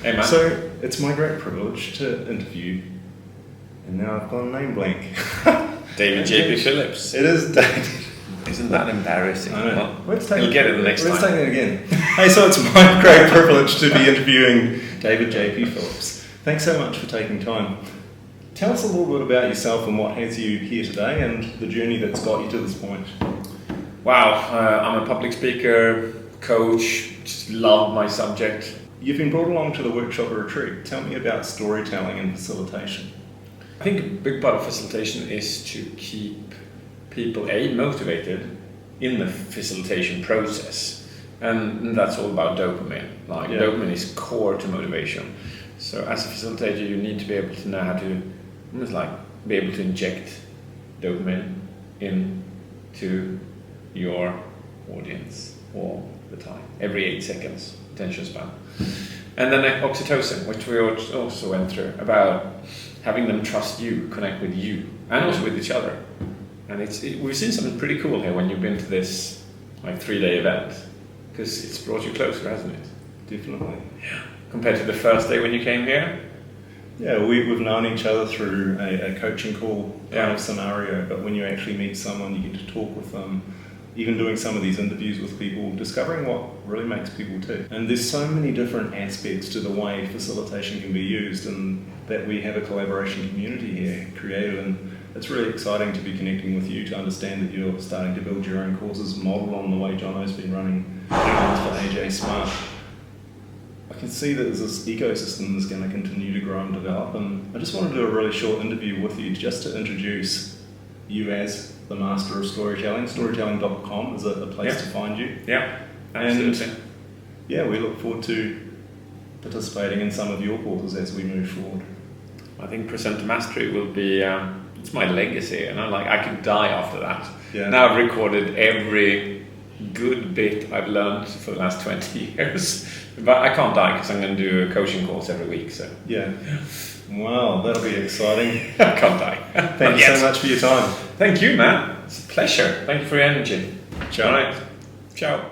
Hey, man. So, it's my great privilege to interview, and now I've gone name blank. David JP Phillips. It is David. Isn't that embarrassing? I know. Well, Let's take you'll it. get it the next Let's time. take it again. Hey, so it's my great privilege to be interviewing David JP Phillips. Thanks so much for taking time. Tell us a little bit about yourself and what has you here today and the journey that's got you to this point. Wow, I'm a public speaker, coach, just love my subject. You've been brought along to the Workshopper Retreat. Tell me about storytelling and facilitation. I think a big part of facilitation is to keep people motivated in the facilitation process, and that's all about dopamine. Dopamine is core to motivation. So as a facilitator, you need to be able to know how to almost be able to inject dopamine into your audience all the time, every 8 seconds attention span. And then oxytocin, which we also went through, about having them trust you, connect with you, and also with each other. And we've seen something pretty cool here when you've been to this 3-day event, because it's brought you closer, hasn't it? Definitely. Yeah. Compared to the first day when you came here? Yeah, we've known each other through a coaching call kind of scenario, but when you actually meet someone, you get to talk with them, even doing some of these interviews with people, discovering what really makes people tick. And there's so many different aspects to the way facilitation can be used, and that we have a collaboration community here created, and it's really exciting to be connecting with you to understand that you're starting to build your own courses modelled on the way Jono's been running for AJSmart. I can see that there's this ecosystem that's going to continue to grow and develop, and I just want to do a really short interview with you just to introduce you as the master of storytelling. Storytelling.com is a place to find you. Yeah, absolutely. And we look forward to participating in some of your courses as we move forward. I think Presenter Mastery will be, it's my legacy, and I could die after that. Yeah. Now I've recorded every good bit I've learned for the last 20 years. But I can't die because I'm going to do a coaching course every week. So yeah. Wow, that'll be exciting. I can't die. Thank you so much for your time. Thank you, man. It's a pleasure. Thank you for your energy. Ciao. All right. Ciao.